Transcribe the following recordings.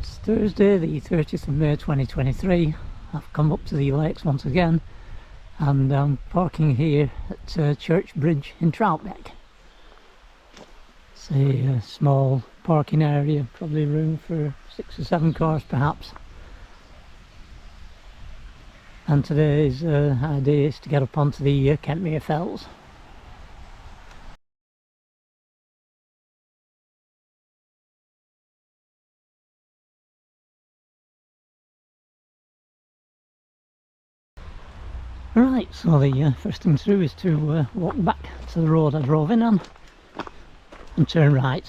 It's Thursday the 30th of May 2023. I've come up to the lakes once again and I'm parking here at Church Bridge in Troutbeck. It's a small parking area, probably room for 6 or 7 cars perhaps. And today's idea is to get up onto the Kentmere fells. Right, so the first thing to do is to walk back to the road I drove in on and turn right.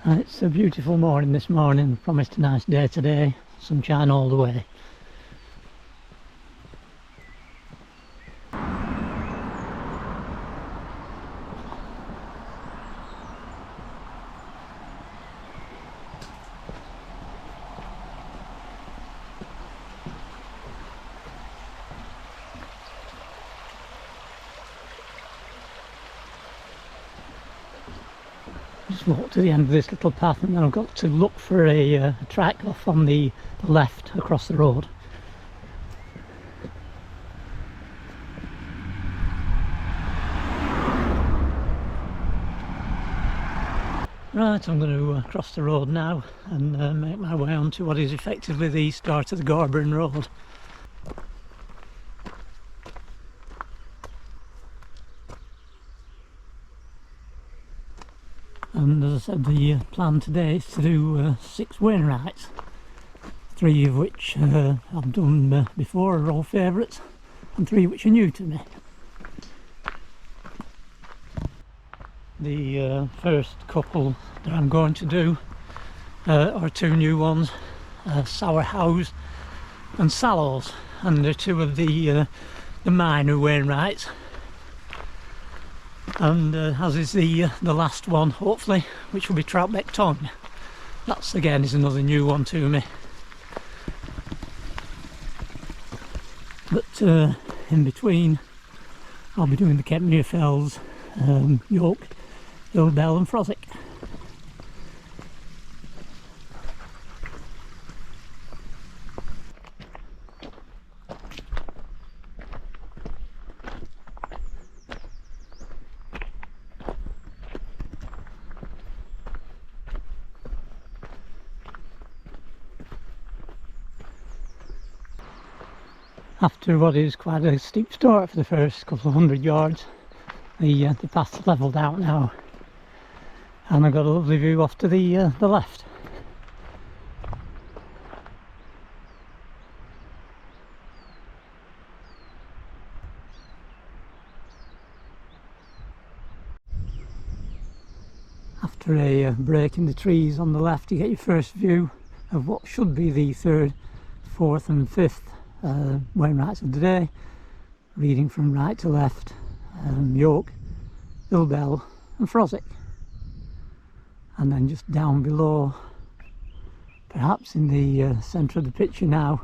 It's a beautiful morning this morning, promised a nice day today, sunshine all the way. Just walk to the end of this little path and then I've got to look for a track off on the left across the road. Right, I'm going to cross the road now and make my way onto what is effectively the start of the Garburn Road. And as I said, the plan today is to do 6 Wainwrights, 3 of which I've done before, are all favourites, and 3 which are new to me. The first couple that I'm going to do are 2 new ones, Sallows and Sallows, and they're 2 of the minor Wainwrights. And as is the last one, hopefully, which will be Troutbeck Tongue. That's again is another new one to me. But in between, I'll be doing the Kentmere fells, Yoke, and Froswick. After what is quite a steep start for the first couple of 100 yards, the path's levelled out now, and I've got a lovely view off to the left. After a break in the trees on the left, you get your first view of what should be the 3rd, 4th and 5th Wainwrights of the day, reading from right to left, Yoke, and Froswick. And then just down below, perhaps in the centre of the picture now,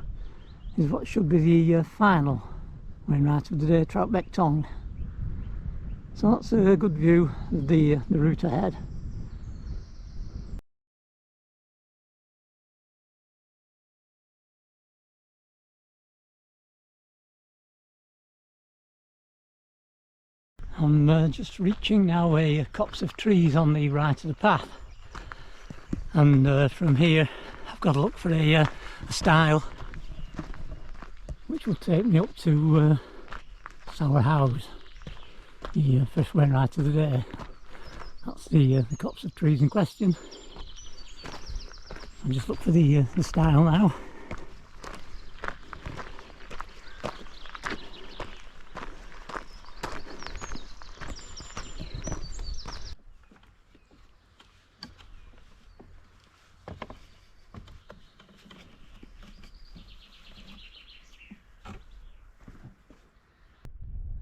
is what should be the final Wainwright of the day, Troutbeck Tongue. So that's a good view of the route ahead. I'm just reaching now a copse of trees on the right of the path, and from here I've got to look for a stile which will take me up to Sallows, the first Wainwright of the day. That's the copse of trees in question. I'll just look for the stile now.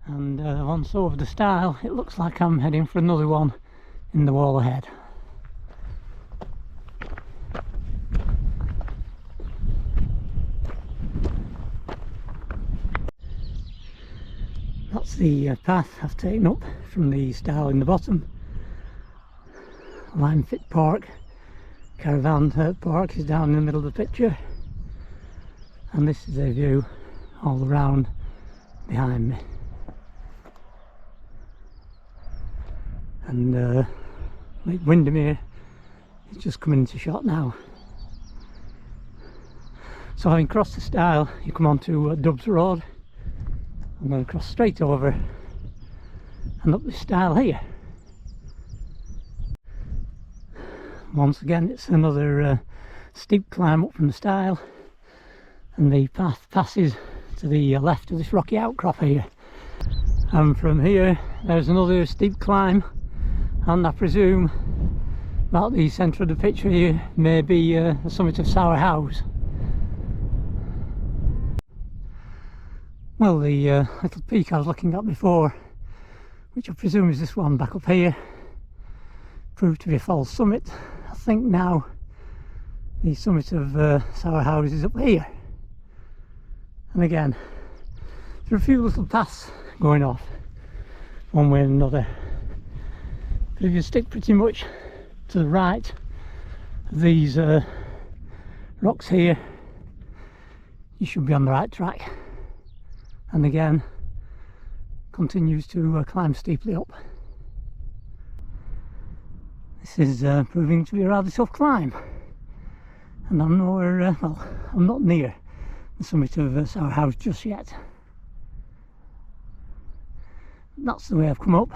And once over the stile, it looks like I'm heading for another one in the wall ahead. That's the path I've taken up from the stile in the bottom. Lime Fit Park. Caravan park is down in the middle of the picture, and this is a view all around behind me. And Lake Windermere is just coming into shot now. So having crossed the Stile, you come on to Dubbs Road. I'm going to cross straight over and up this Stile here. Once again, it's another steep climb up from the Stile, and the path passes to the left of this rocky outcrop here. And from here there's another steep climb, and I presume about the centre of the picture here may be the summit of Sour House. Well, the little peak I was looking at before, which I presume is this one back up here, proved to be a false summit. I think now the summit of Sour House is up here. And again, there are a few little paths going off one way or another, but if you stick pretty much to the right of these rocks here, you should be on the right track. And again, continues to climb steeply up. This is proving to be a rather tough climb, and I'm nowhere, well, I'm not near the summit of Sour House just yet. That's the way I've come up,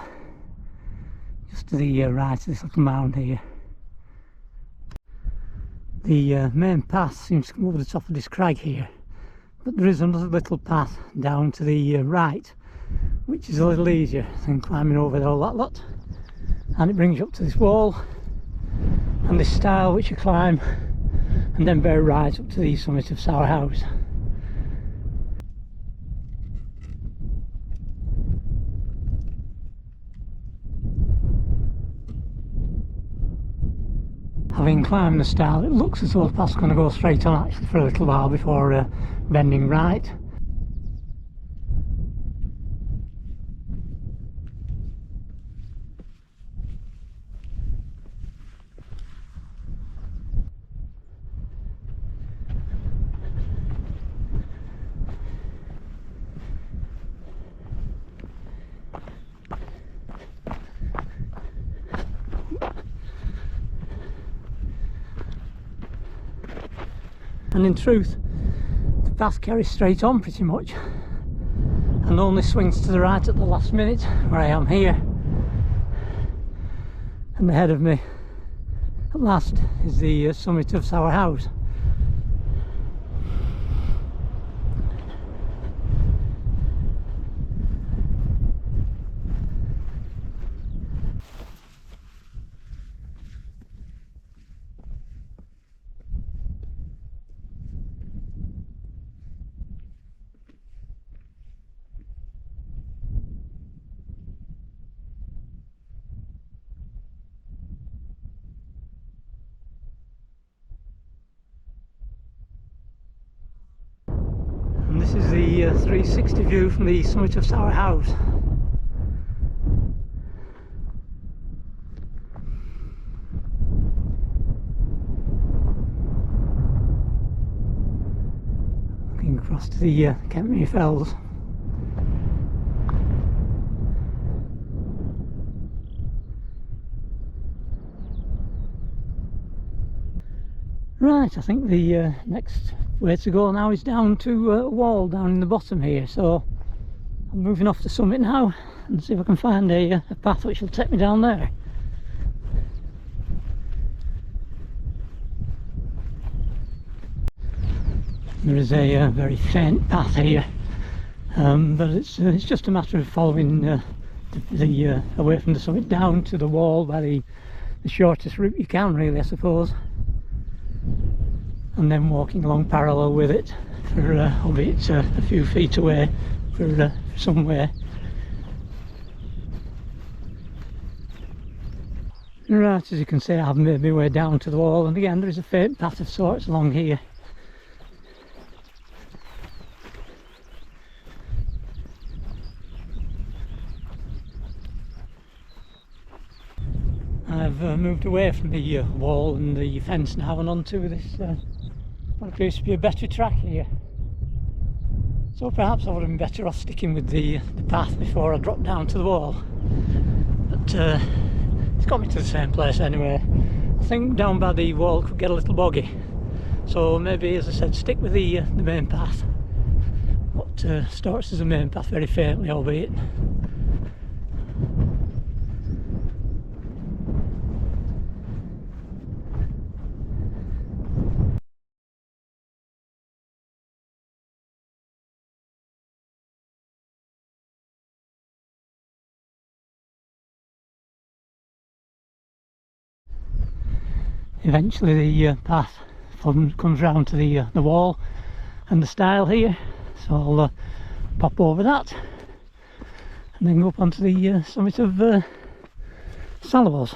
just to the right of this little mound here. The main path seems to come over the top of this crag here, but there is another little path down to the right, which is a little easier than climbing over all that lot. And it brings you up to this wall and this stile which you climb, and then very right up to the summit of Sour House. Having climbed the stile, it looks as though the path's going to go straight on actually for a little while before bending right. And in truth, the path carries straight on pretty much, and only swings to the right at the last minute where I am here. And ahead of me at last is the summit of Sour House. And this is the 360 view from the summit of Sour House. Looking across to the Kentmere Fells. Right, I think the next way to go now is down to a wall down in the bottom here, so I'm moving off the summit now and see if I can find a path which will take me down there. There is a very faint path here, but it's just a matter of following the away from the summit down to the wall by the shortest route you can, really, I suppose, and then walking along parallel with it for albeit a few feet away for somewhere. Right, as you can see, I've made my way down to the wall, and again there is a faint path of sorts along here. I've moved away from the wall and the fence now and onto this what appears to be a better track here. So perhaps I would have been better off sticking with the path before I dropped down to the wall. But it's got me to the same place anyway. I think down by the wall could get a little boggy. So maybe, as I said, stick with the main path. What starts as a main path very faintly, albeit. Eventually the path comes round to the wall and the stile here, so I'll pop over that and then go up onto the summit of Sallows.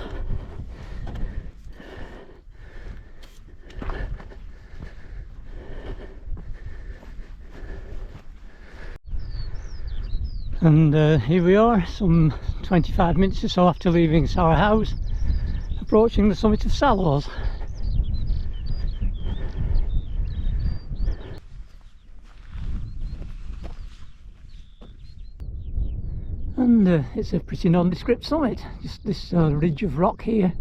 And here we are, some 25 minutes or so after leaving Sallows, approaching the summit of Sallows. And it's a pretty nondescript summit, just this ridge of rock here,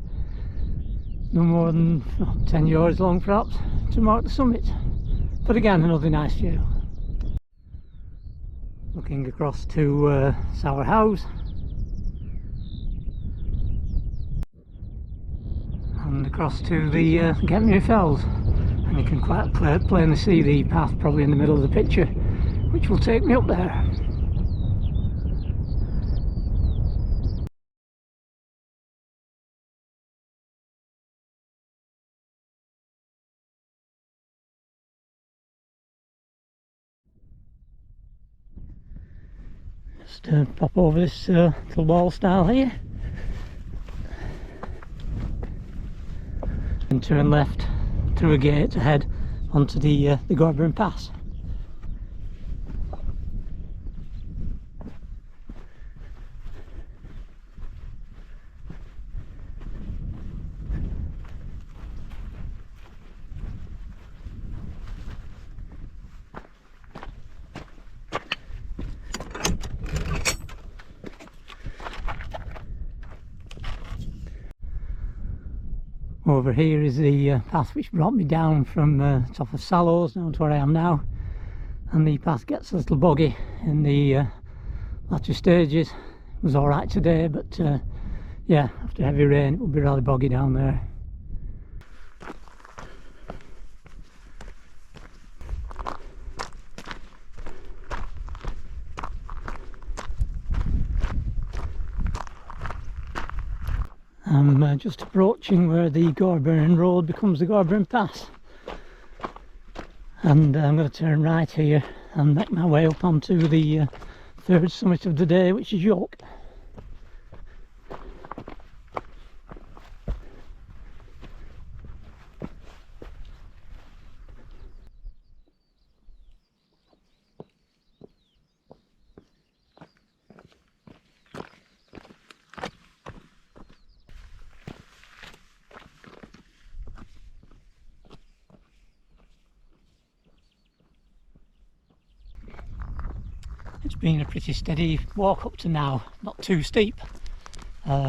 no more than 10 yards long perhaps, to mark the summit. But again, another nice view. Looking across to Sallows and across to the Kentmere fells, and you can quite plainly see the path probably in the middle of the picture, which will take me up there. Just pop over this little wall stile here and turn left through a gate to head onto the Gorburn Pass. Over here is the path which brought me down from top of Sallows down to where I am now, and the path gets a little boggy in the latter stages. It was alright today, but yeah, after heavy rain it will be rather boggy down there. I'm just approaching where the Gorburn Road becomes the Gorburn Pass, and I'm going to turn right here and make my way up onto the third summit of the day, which is Yoke. It's been a pretty steady walk up to now, not too steep,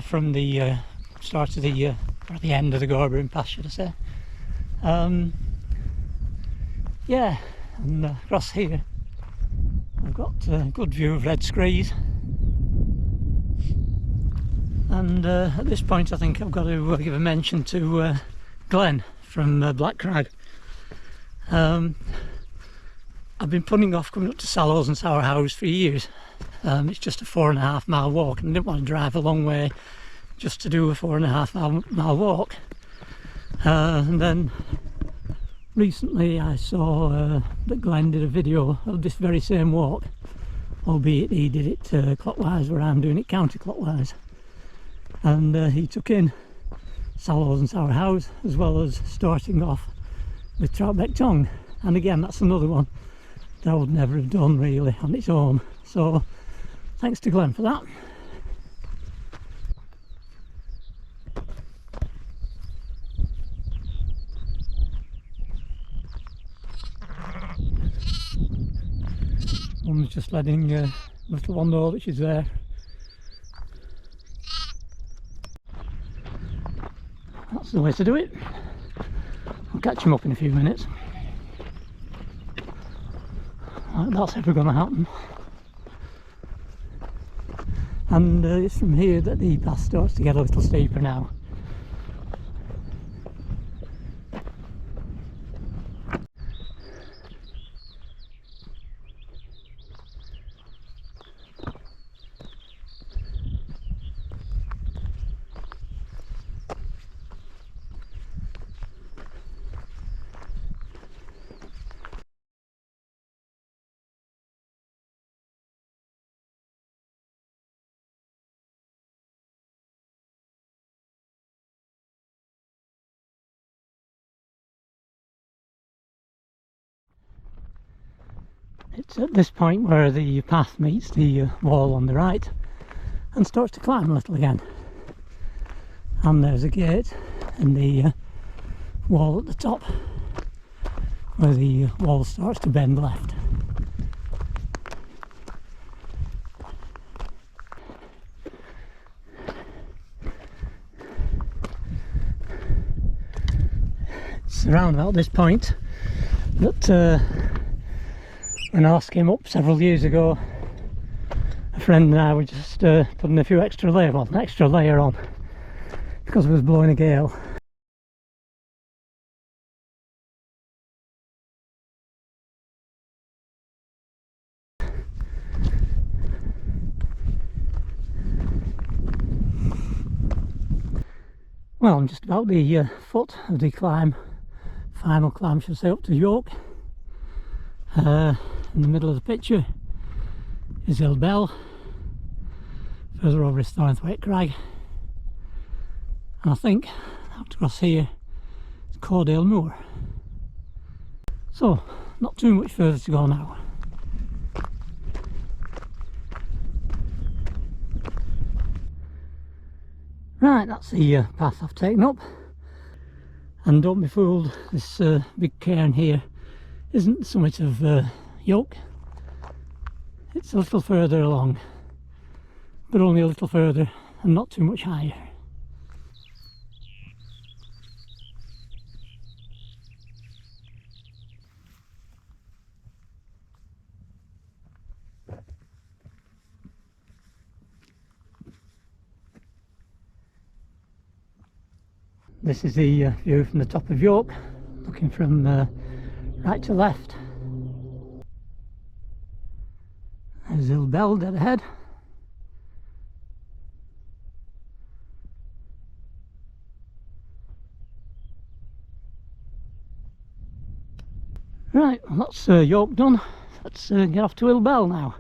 from the start of the or the end of the Gorburn Pass, should I say. Yeah, and across here I've got a good view of Red Screes, and at this point I think I've got to give a mention to Glenn from Black Crag. I've been putting off coming up to Sallows and Sallows for years. It's just a 4.5 mile walk, and I didn't want to drive a long way just to do a 4.5 mile walk. And then recently I saw that Glenn did a video of this very same walk, albeit he did it clockwise where I'm doing it counterclockwise. And he took in Sallows and Sallows as well as starting off with Troutbeck Tongue. And again, that's another one that I would never have done really on its own, so thanks to Glenn for that. Mum's just letting little one know that she's there. That's the way to do it. I'll catch him up in a few minutes. That's ever going to happen. And it's from here that the path starts to get a little steeper now. It's at this point where the path meets the wall on the right and starts to climb a little again. And there's a gate in the wall at the top where the wall starts to bend left. It's around about this point that when I last came up several years ago, a friend and I were just putting a few extra layer on because it was blowing a gale. Well, I'm just about the foot of the climb, final climb, should I say, up to Yoke. In the middle of the picture is Hill Bell, further over is Six-Wainwright Crag, and I think out across here is Cordale Moor. So, not too much further to go now. Right, that's the path I've taken up, and don't be fooled, this big cairn here isn't the summit of Yoke. It's a little further along, but only a little further and not too much higher. This is the view from the top of Yoke, looking from right to left. There's Hill Bell dead ahead. Right, well, that's Yoke done. Let's get off to Hill Bell now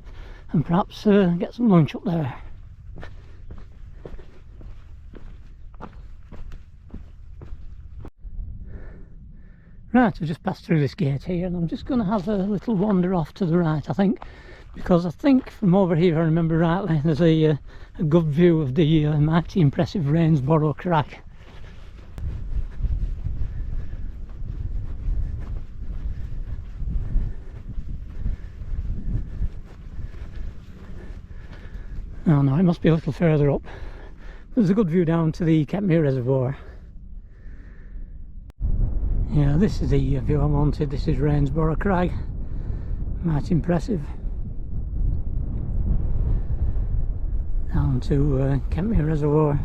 and perhaps get some lunch up there. Right, I've just passed through this gate here and I'm just going to have a little wander off to the right, I think, because I think from over here, if I remember rightly, there's a good view of the mighty impressive Rainsborough Crag. Oh no, it must be a little further up. There's a good view down to the Kentmere reservoir. Yeah, this is the view I wanted. This is Rainsborough Crag. Mighty impressive. Down to Kentmere reservoir.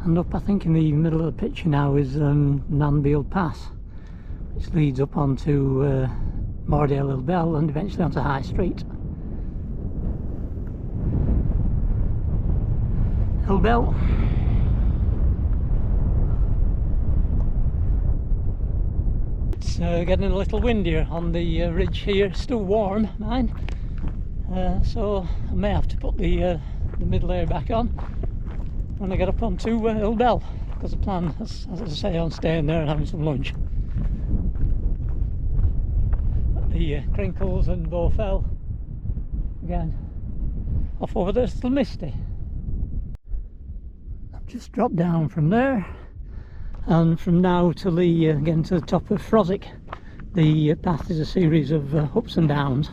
And up, I think, in the middle of the picture now is Nanbeal Pass, which leads up onto Mordale Hill Bell and eventually onto High Street. Hill Bell. It's getting a little windier on the ridge here. Still warm, mine. So I may have to put the mid layer back on when I get up onto Hill Bell, because the plan, as I say, on staying there and having some lunch. But the Crinkles and Bowfell again. Off over there, it's still misty. Just drop down from there and from now till again to the top of Froswick, the path is a series of ups and downs.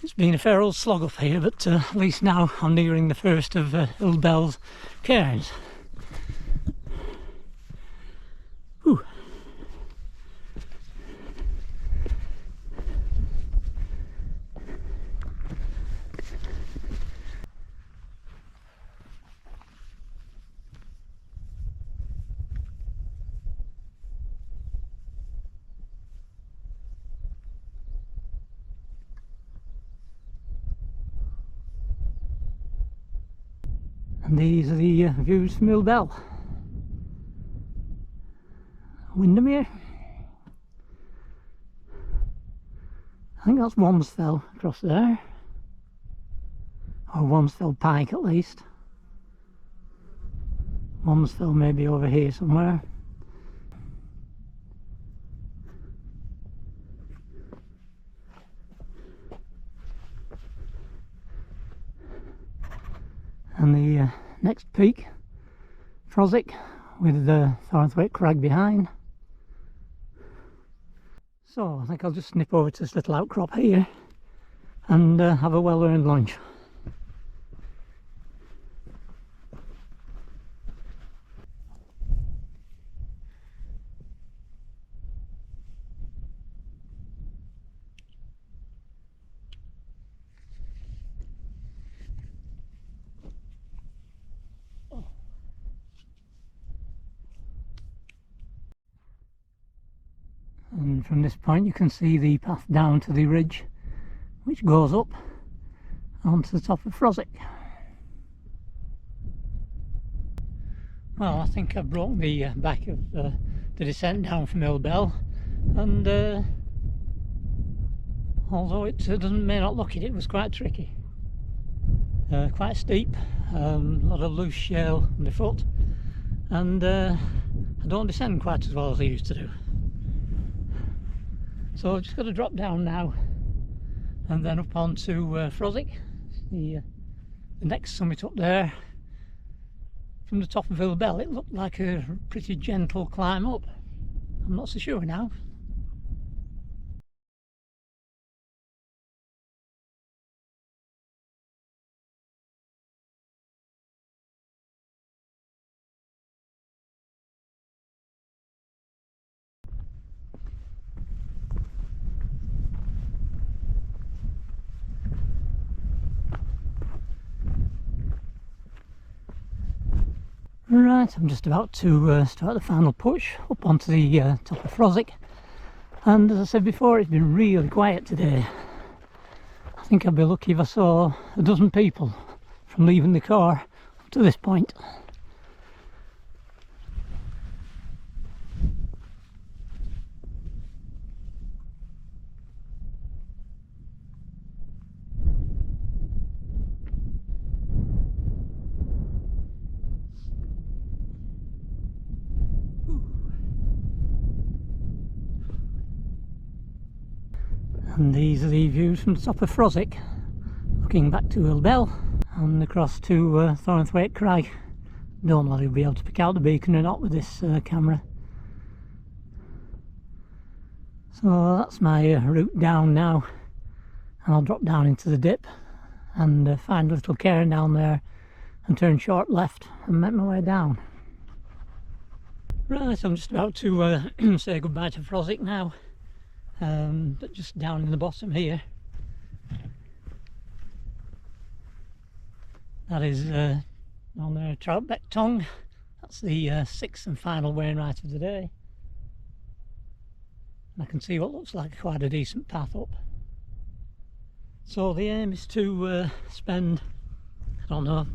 It's been a fair old slog up here, but at least now I'm nearing the first of Old Bell's cairns. Whew. And these are the views from Old Bell. Windermere. I think that's Wamsfell across there, or Wamsfell Pike at least. Wamsfell may be over here somewhere. And the next peak, Froswick, with the Thornthwaite Crag behind. So I think I'll just snip over to this little outcrop here and have a well-earned lunch. And from this point you can see the path down to the ridge which goes up onto the top of Froswick. Well, I think I've broken the back of the descent down from Old Bell, and although it may not look it, it was quite tricky. Quite steep, a lot of loose shale underfoot, and I don't descend quite as well as I used to do. So I've just got to drop down now and then up onto Froswick, the next summit up there. From the top of Old Bell it looked like a pretty gentle climb up. I'm not so sure now. Right, I'm just about to start the final push up onto the top of Froswick, and as I said before, it's been really quiet today. I think I'd be lucky if I saw a dozen people from leaving the car up to this point. And these are the views from the top of Froswick, looking back to Old Bell and across to Thornthwaite Crag. Don't know whether you'll be able to pick out the beacon or not with this camera. So that's my route down now, and I'll drop down into the dip and find a little cairn down there and turn short left and make my way down. Right, I'm just about to say goodbye to Froswick now. But just down in the bottom here, that is down there, Troutbeck Tongue. That's the sixth and final Wainwright of the day, and I can see what looks like quite a decent path up. So the aim is to spend, I don't know,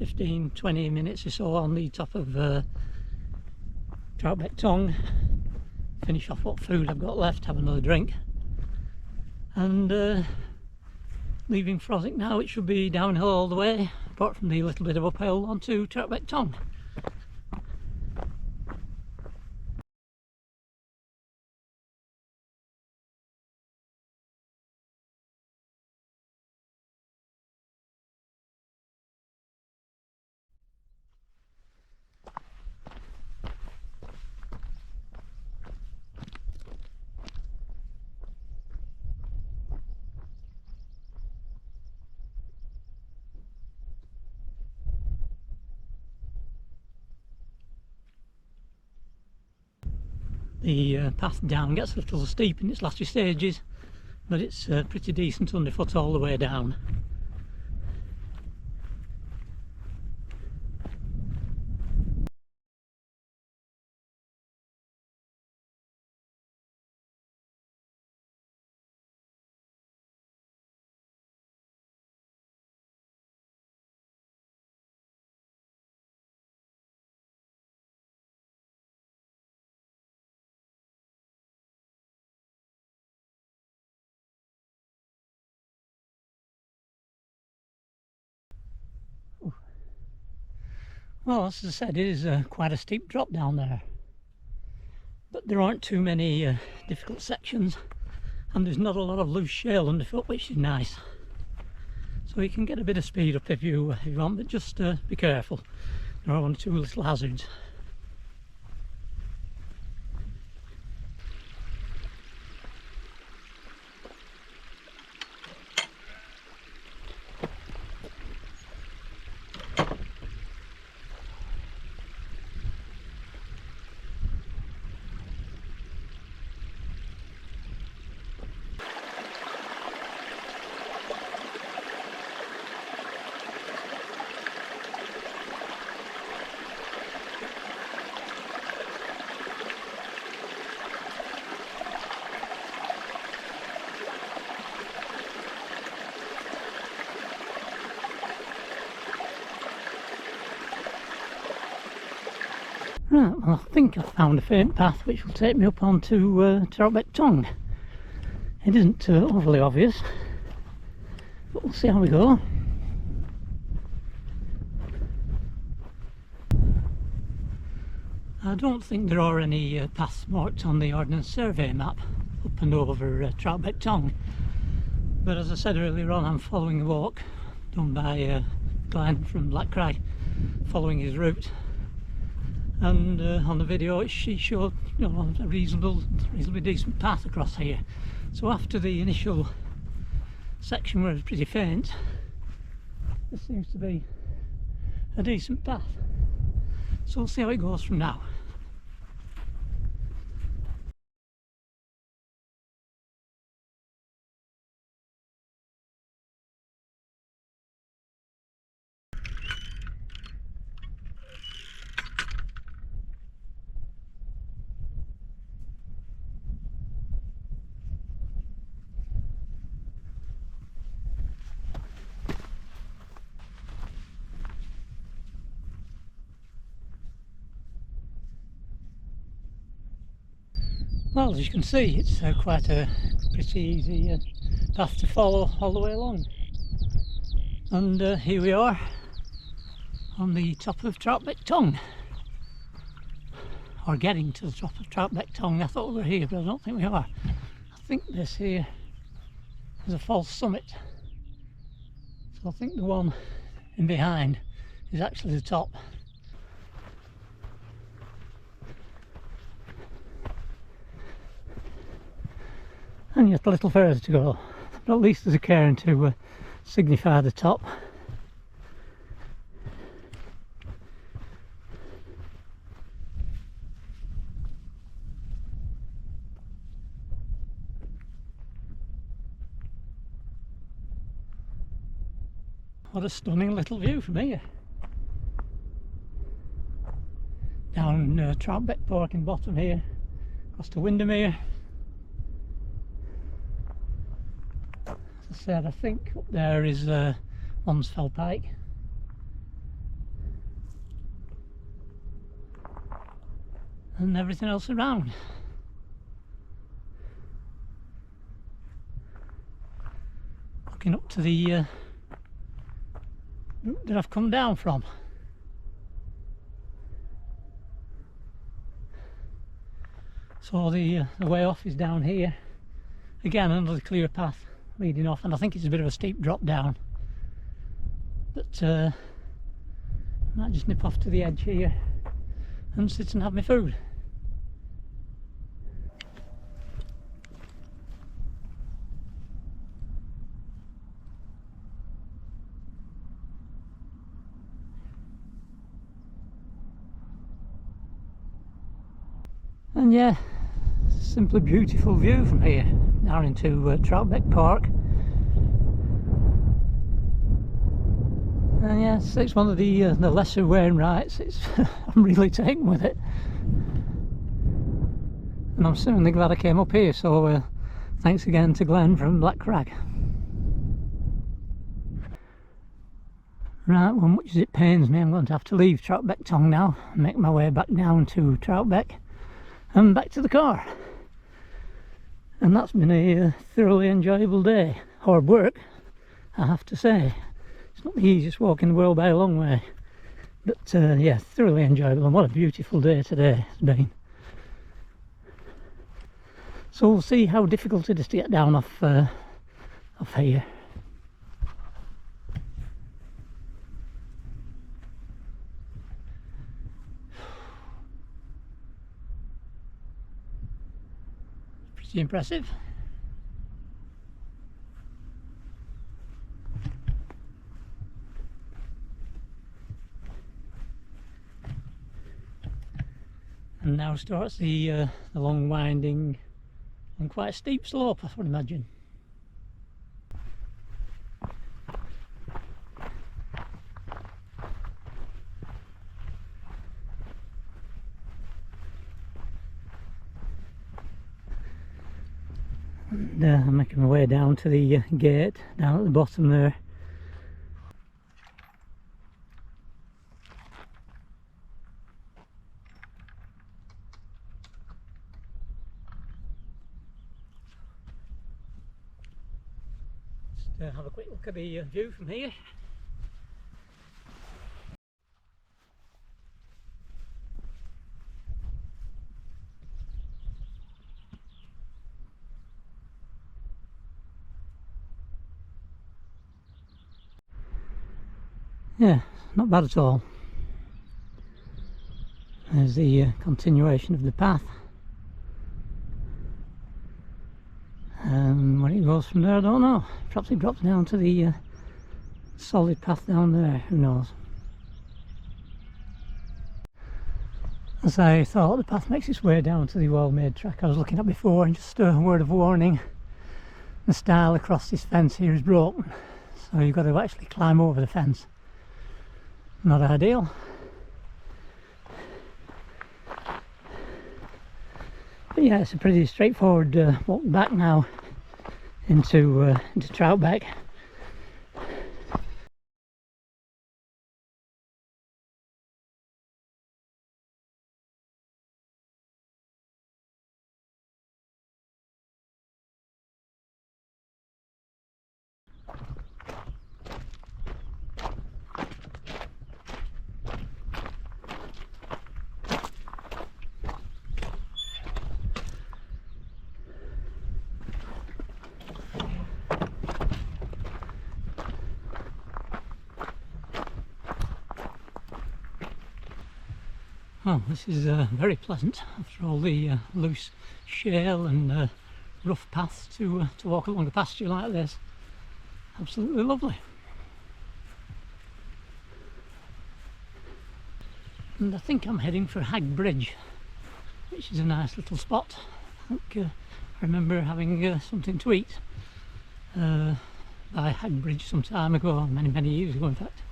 15-20 minutes or so on the top of Troutbeck Tongue, finish off what food I've got left, have another drink, and leaving Froswick now. It should be downhill all the way, apart from the little bit of uphill onto Troutbeck Tongue. The path down gets a little steep in its last few stages, but it's pretty decent underfoot all the way down. Well, as I said, it is quite a steep drop down there, but there aren't too many difficult sections, and there's not a lot of loose shale underfoot, which is nice. So you can get a bit of speed up if you want, but just be careful. There are one or two little hazards. Right, well, I think I've found a faint path which will take me up onto Troutbeck Tongue. It isn't overly obvious, but we'll see how we go. I don't think there are any paths marked on the Ordnance Survey map up and over Troutbeck Tongue, but as I said earlier on, I'm following the walk done by Glenn from Blackcry, following his route. And on the video she showed, you know, a reasonably decent path across here. So after the initial section where it was pretty faint, this seems to be a decent path. So we'll see how it goes from now. Well, as you can see, it's quite a pretty easy path to follow all the way along. And here we are on the top of Troutbeck Tongue, or getting to the top of Troutbeck Tongue. I thought we were here, but I don't think we are. I think this here is a false summit, so I think the one in behind is actually the top. And yet a little further to go, but at least there's a cairn to signify the top. What a stunning little view from here. Down Troutbeck Park in the bottom here, across to Windermere. As I said, I think up there is Lonsfell Pike. And everything else around. Looking up to the route that I've come down from. So the way off is down here. Again, another clear path leading off, and I think it's a bit of a steep drop down, but I might just nip off to the edge here and sit and have my food. And yeah, simply beautiful view from here down into Troutbeck Park. And yes, it's one of the lesser Wainwrights. I'm really taken with it, and I'm certainly glad I came up here, so thanks again to Glenn from Black Crag. Right, well, much as it pains me, I'm going to have to leave Troutbeck Tongue now and make my way back down to Troutbeck and back to the car. And that's been a thoroughly enjoyable day. Hard work, I have to say. It's not the easiest walk in the world by a long way, but yeah, thoroughly enjoyable. And what a beautiful day today it's been. So we'll see how difficult it is to get down off here. Pretty impressive. And now starts the long winding and quite a steep slope, I would imagine. And I'm making my way down to the gate down at the bottom there. Just have a quick look at the view from here. Yeah, not bad at all. There's the continuation of the path. Where it goes from there, I don't know. Perhaps it drops down to the solid path down there, who knows. As I thought, the path makes its way down to the well-made track I was looking at before, and just a word of warning, the stile across this fence here is broken, so you've got to actually climb over the fence. Not ideal. But yeah, it's a pretty straightforward walk back now into Troutbeck. Well, this is very pleasant after all the loose shale and rough paths to walk along a pasture like this. Absolutely lovely. And I think I'm heading for Hag Bridge, which is a nice little spot. I think I remember having something to eat by Hag Bridge some time ago, many years ago in fact.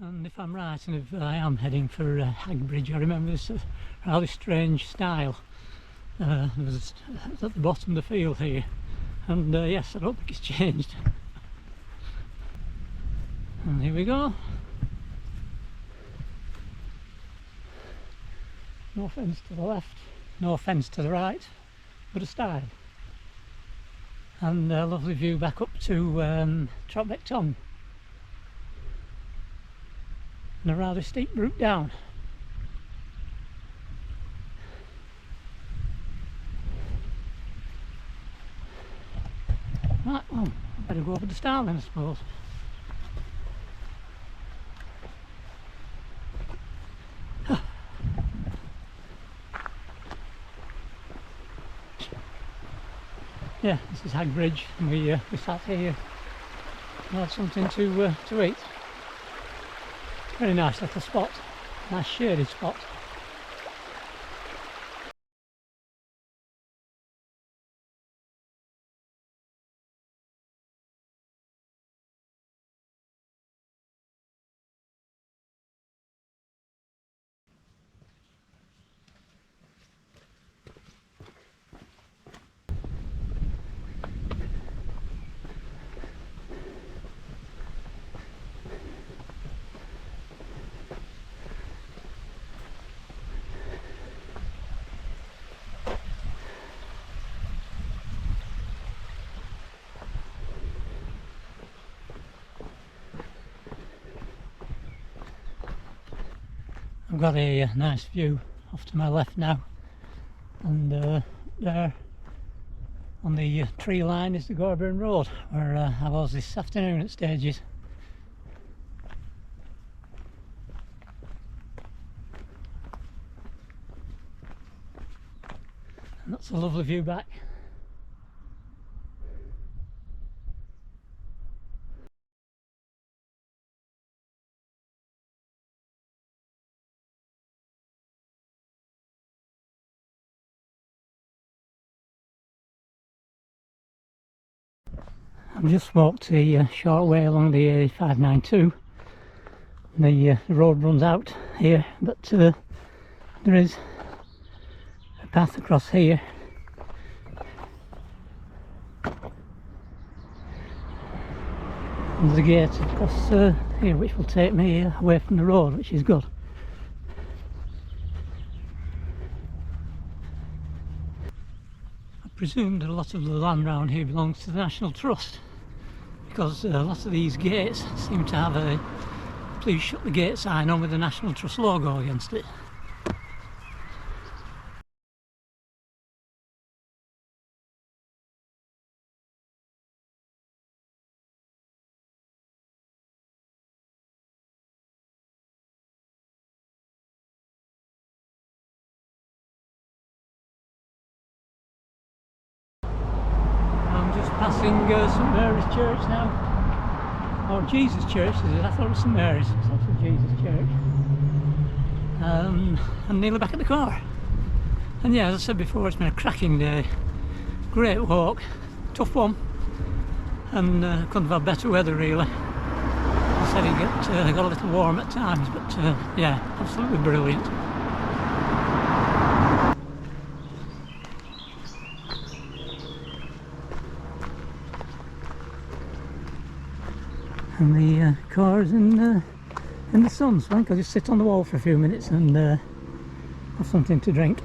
And if I'm right, and if I am heading for Hag Bridge, I remember this rather strange stile. It was at the bottom of the field here, and yes, I don't think it's changed. And here we go. No fence to the left, no fence to the right, but a stile. And a lovely view back up to Troutbeck Tongue. And a rather steep route down. Right, well, I better go over the stile then, I suppose. yeah, this is Hag Bridge, and we sat here and had something to eat. Very nice little spot, nice shaded spot. I've got a nice view off to my left now, and there on the tree line is the Gorburn Road, where I was this afternoon at stages. And that's a lovely view back. I've just walked a short way along the A592. The road runs out here, but there is a path across here. And there's a gate across here which will take me away from the road, which is good. I presume that a lot of the land around here belongs to the National Trust, because a lot of these gates seem to have a "Please shut the gate" sign on with the National Trust logo against it. I'm just passing St Mary's Church now. Or Jesus Church, is it? I thought it was St Mary's. It's also Jesus Church. I'm nearly back at the car. And yeah, as I said before, it's been a cracking day. Great walk, tough one, and couldn't have had better weather really. I said it got a little warm at times, but yeah, absolutely brilliant. And the car's in the sun, so I think I'll just sit on the wall for a few minutes and have something to drink.